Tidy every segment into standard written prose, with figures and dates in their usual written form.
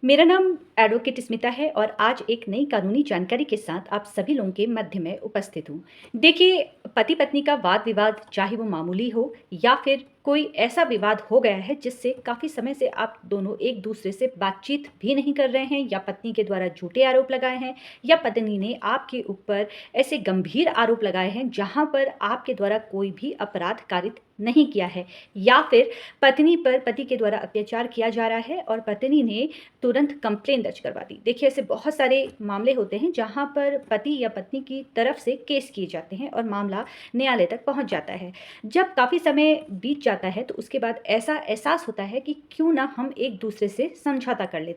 मेरा नाम एडवोकेट स्मिता है और आज एक नई कानूनी जानकारी के साथ आप सभी लोगों के मध्य में उपस्थित हूँ। देखिए, पति पत्नी का वाद विवाद चाहे वो मामूली हो या फिर कोई ऐसा विवाद हो गया है जिससे काफ़ी समय से आप दोनों एक दूसरे से बातचीत भी नहीं कर रहे हैं, या पत्नी के द्वारा झूठे आरोप लगाए हैं या पत्नी ने आपके ऊपर ऐसे गंभीर आरोप लगाए हैं जहाँ पर आपके द्वारा कोई भी अपराध कारित नहीं किया है, या फिर पत्नी पर पति के द्वारा अत्याचार किया जा रहा है और पत्नी ने तुरंत कंप्लेन दर्ज करवा दी। देखिए, ऐसे बहुत सारे मामले होते हैं जहाँ पर पति या पत्नी की तरफ से केस किए जाते हैं और मामला न्यायालय तक पहुँच जाता है। जब काफ़ी समय बीत जाता है तो उसके बाद ऐसा एहसास होता है कि क्यों ना हम एक दूसरे से समझौता कर लें,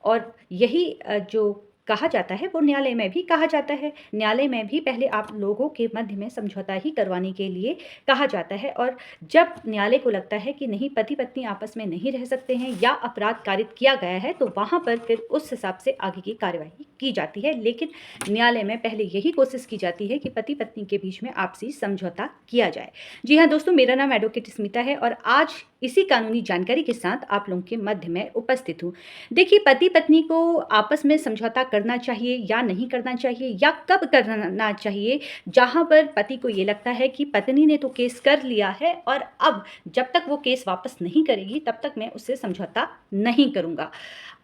और यही जो कहा जाता है वो न्यायालय में भी कहा जाता है। न्यायालय में भी पहले आप लोगों के मध्य में समझौता ही करवाने के लिए कहा जाता है, और जब न्यायालय को लगता है कि नहीं, पति पत्नी आपस में नहीं रह सकते हैं या अपराध कारित किया गया है, तो वहाँ पर फिर उस हिसाब से आगे की कार्यवाही की जाती है। लेकिन न्यायालय में पहले यही कोशिश की जाती है कि पति पत्नी के बीच में आपसी समझौता किया जाए। जी हाँ दोस्तों, मेरा नाम एडवोकेट स्मिता है और आज इसी कानूनी जानकारी के साथ आप लोगों के मध्य में उपस्थित हूँ। देखिए, पति पत्नी को आपस में समझौता करना चाहिए या नहीं करना चाहिए, या कब करना चाहिए, जहाँ पर पति को ये लगता है कि पत्नी ने तो केस कर लिया है और अब जब तक वो केस वापस नहीं करेगी तब तक मैं उससे समझौता नहीं करूँगा।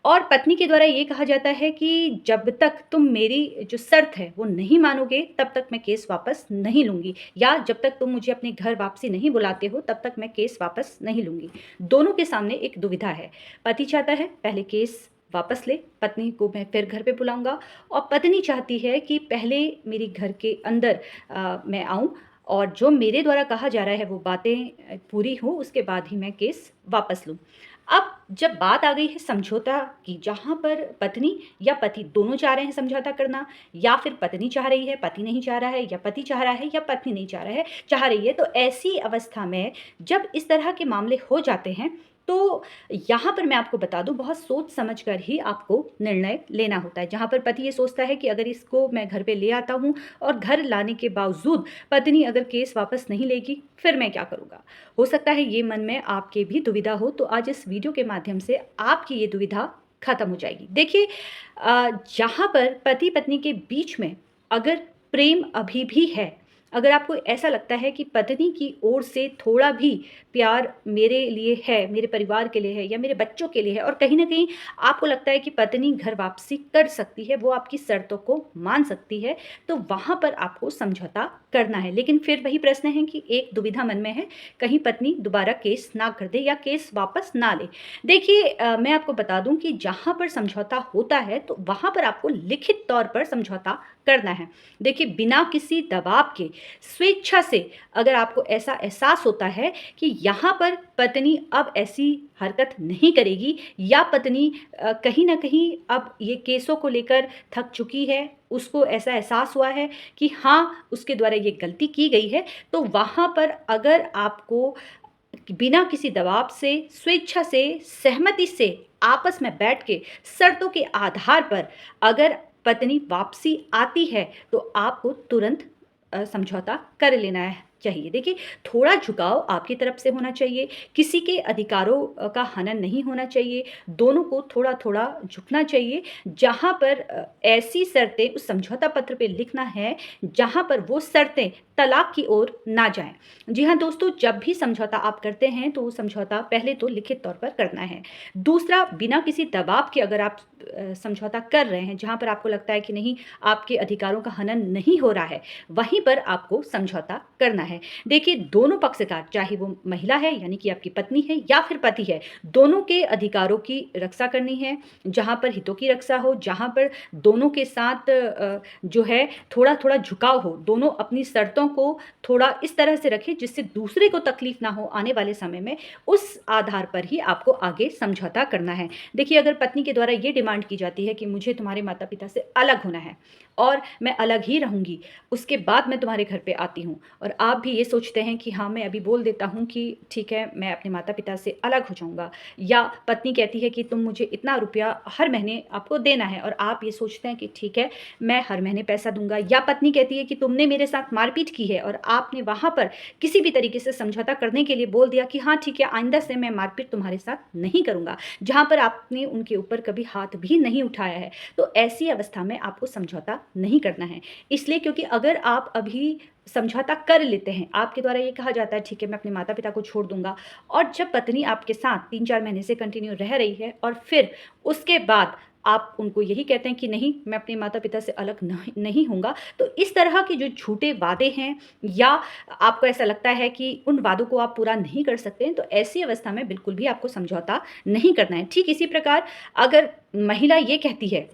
और पत्नी के द्वारा ये कहा जाता है कि जब तक तुम मेरी जो शर्त है वो नहीं मानोगे तब तक मैं केस वापस नहीं लूँगी, या जब तक तुम मुझे अपने घर वापसी नहीं बुलाते हो तब तक मैं केस वापस नहीं लूँगी। दोनों के सामने एक दुविधा है। पति चाहता है पहले केस वापस ले, पत्नी को मैं फिर घर पे बुलाऊंगा, और पत्नी चाहती है कि पहले मेरी घर के अंदर मैं आऊं और जो मेरे द्वारा कहा जा रहा है वो बातें पूरी हो, उसके बाद ही मैं केस वापस लूं। अब जब बात आ गई है समझौता की, जहाँ पर पत्नी या पति दोनों चाह रहे हैं समझौता करना, या फिर पत्नी चाह रही है पति नहीं चाह रहा है, या पति चाह रहा है या पत्नी नहीं चाह रही है, तो ऐसी अवस्था में जब इस तरह के मामले हो जाते हैं तो यहाँ पर मैं आपको बता दूं, बहुत सोच समझ कर ही आपको निर्णय लेना होता है। जहाँ पर पति ये सोचता है कि अगर इसको मैं घर पे ले आता हूँ और घर लाने के बावजूद पत्नी अगर केस वापस नहीं लेगी, फिर मैं क्या करूँगा। हो सकता है ये मन में आपके भी दुविधा हो, तो आज इस वीडियो के माध्यम से आपकी ये दुविधा खत्म हो जाएगी। देखिए, जहाँ पर पति पत्नी के बीच में अगर प्रेम अभी भी है, अगर आपको ऐसा लगता है कि पत्नी की ओर से थोड़ा भी प्यार मेरे लिए है, मेरे परिवार के लिए है या मेरे बच्चों के लिए है, और कहीं न कहीं आपको लगता है कि पत्नी घर वापसी कर सकती है, वो आपकी शर्तों को मान सकती है, तो वहाँ पर आपको समझौता करना है। लेकिन फिर वही प्रश्न है कि एक दुविधा मन में है, कहीं पत्नी दोबारा केस ना कर दे या केस वापस ना ले। देखिए, मैं आपको बता दूँ कि जहाँ पर समझौता होता है तो वहाँ पर आपको लिखित तौर पर समझौता करना है। देखिए, बिना किसी दबाव के स्वेच्छा से अगर आपको ऐसा एहसास होता है कि यहाँ पर पत्नी अब ऐसी हरकत नहीं करेगी, या पत्नी कहीं ना कहीं अब ये केसों को लेकर थक चुकी है, उसको ऐसा एहसास हुआ है कि हाँ उसके द्वारा ये गलती की गई है, तो वहाँ पर अगर आपको बिना किसी दबाव से, स्वेच्छा से, सहमति से आपस में बैठ के शर्तों के आधार पर अगर पत्नी वापसी आती है तो आपको तुरंत समझौता कर लेना चाहिए। देखिए, थोड़ा झुकाव आपकी तरफ से होना चाहिए, किसी के अधिकारों का हनन नहीं होना चाहिए, दोनों को थोड़ा थोड़ा झुकना चाहिए। जहाँ पर ऐसी शर्तें उस समझौता पत्र पे लिखना है जहाँ पर वो शर्तें तलाक की ओर ना जाएं। जी हाँ दोस्तों, जब भी समझौता आप करते हैं तो वो समझौता पहले तो लिखित तौर पर करना है। दूसरा, बिना किसी दबाव के अगर आप समझौता कर रहे हैं जहाँ पर आपको लगता है कि नहीं, आपके अधिकारों का हनन नहीं हो रहा है, वहीं पर आपको समझौता करना है। देखिए, दोनों पक्षकार, चाहे वो महिला है यानी कि आपकी पत्नी है या फिर पति है, दोनों के अधिकारों की रक्षा करनी है। जहाँ पर हितों की रक्षा हो, जहाँ पर दोनों के साथ जो है थोड़ा थोड़ा झुकाव हो, दोनों अपनी शर्तों को थोड़ा इस तरह से रखें जिससे दूसरे को तकलीफ ना हो आने वाले समय में, उस आधार पर ही आपको आगे समझौता करना है। देखिए, अगर पत्नी के द्वारा ये डिमांड डिमांड की जाती है कि मुझे तुम्हारे माता-पिता से अलग होना है और मैं अलग ही रहूँगी, उसके बाद मैं तुम्हारे घर पे आती हूँ। और आप भी ये सोचते हैं कि हाँ, मैं अभी बोल देता हूँ कि ठीक है, मैं अपने माता-पिता से अलग हो जाऊँगा। या पत्नी कहती है कि तुम मुझे इतना रुपया हर महीने आपको देना है और आप ये सोचते हैं कि ठीक है, मैं हर महीने पैसा दूँगा। या पत्नी कहती है कि तुमने मेरे साथ मारपीट की है और आपने वहाँ पर किसी भी तरीके से समझौता करने के लिए बोल दिया कि हाँ ठीक है, आइंदा से मैं मारपीट तुम्हारे साथ नहीं करूँगा, जहाँ पर आपने उनके ऊपर कभी हाथ भी नहीं उठाया है। तो ऐसी अवस्था में आपको समझौता नहीं करना है। इसलिए क्योंकि अगर आप अभी समझौता कर लेते हैं, आपके द्वारा ये कहा जाता है ठीक है मैं अपने माता-पिता को छोड़ दूँगा, और जब पत्नी आपके साथ 3-4 महीने से कंटिन्यू रह रही है और फिर उसके बाद आप उनको यही कहते हैं कि नहीं, मैं अपने माता-पिता से अलग नहीं होऊँगा, तो इस तरह के जो झूठे वादे हैं या आपको ऐसा लगता है कि उन वादों को आप पूरा नहीं कर सकते हैं, तो ऐसी अवस्था में बिल्कुल भी आपको समझौता नहीं करना है। ठीक इसी प्रकार अगर महिला ये कहती है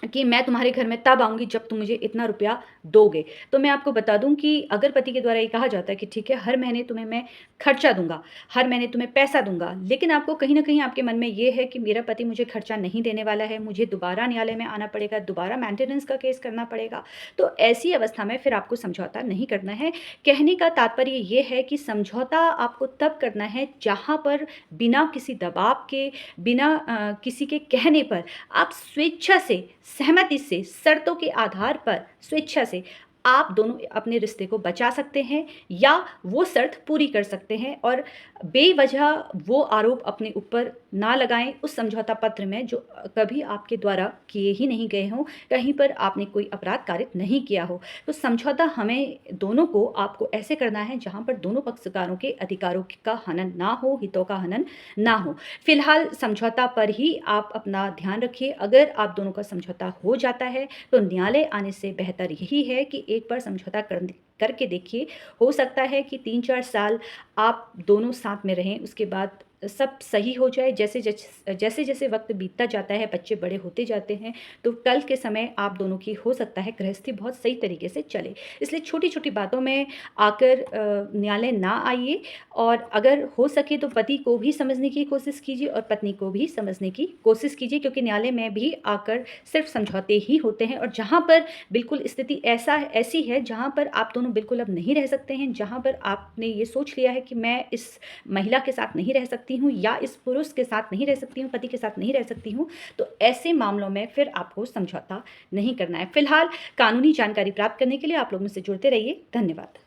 कि मैं तुम्हारे घर में तब आऊँगी जब तुम मुझे इतना रुपया दोगे। तो मैं आपको बता दूँ कि अगर पति के द्वारा ये कहा जाता है कि ठीक है, हर महीने तुम्हें मैं खर्चा दूँगा, हर महीने तुम्हें पैसा दूँगा, लेकिन आपको कहीं न कहीं आपके मन में ये है कि मेरा पति मुझे खर्चा नहीं देने वाला है, मुझे दोबारा न्यायालय में आना पड़ेगा, दोबारा मेंटेनेंस का केस करना पड़ेगा। तो ऐसी अवस्था में फिर आपको समझौता नहीं करना है। कहने का तात्पर्य ये है कि समझौता आपको तब करना है जहाँ पर बिना किसी दबाव के, बिना किसी के कहने पर आप स्वेच्छा से, सहमति से, शर्तों के आधार पर स्वेच्छा से आप दोनों अपने रिश्ते को बचा सकते हैं या वो शर्त पूरी कर सकते हैं, और बेवजह वो आरोप अपने ऊपर ना लगाएं उस समझौता पत्र में जो कभी आपके द्वारा किए ही नहीं गए हों, कहीं पर आपने कोई अपराध कारित नहीं किया हो। तो समझौता हमें दोनों को, आपको ऐसे करना है जहाँ पर दोनों पक्षकारों के अधिकारों का हनन ना हो, हितों का हनन ना हो। फिलहाल समझौता पर ही आप अपना ध्यान रखिए। अगर आप दोनों का समझौता हो जाता है तो न्यायालय आने से बेहतर यही है कि एक बार समझौता करके देखिए। हो सकता है कि 3-4 साल आप दोनों साथ में रहें, उसके बाद सब सही हो जाए। जैसे-जैसे वक़्त बीतता जाता है, बच्चे बड़े होते जाते हैं, तो कल के समय आप दोनों की हो सकता है गृहस्थी बहुत सही तरीके से चले। इसलिए छोटी-छोटी बातों में आकर न्यायालय ना आइए, और अगर हो सके तो पति को भी समझने की कोशिश कीजिए और पत्नी को भी समझने की कोशिश कीजिए, क्योंकि न्यायालय में भी आकर सिर्फ़ समझौते ही होते हैं। और जहाँ पर बिल्कुल स्थिति ऐसी है जहाँ पर आप दोनों बिल्कुल अब नहीं रह सकते हैं, जहाँ पर आपने ये सोच लिया है कि मैं इस महिला के साथ नहीं रह सकती हूँ या इस पुरुष के साथ नहीं रह सकती हूँ, पति के साथ नहीं रह सकती हूँ, तो ऐसे मामलों में फिर आपको समझौता नहीं करना है। फिलहाल कानूनी जानकारी प्राप्त करने के लिए आप लोग मुझसे जुड़ते रहिए। धन्यवाद।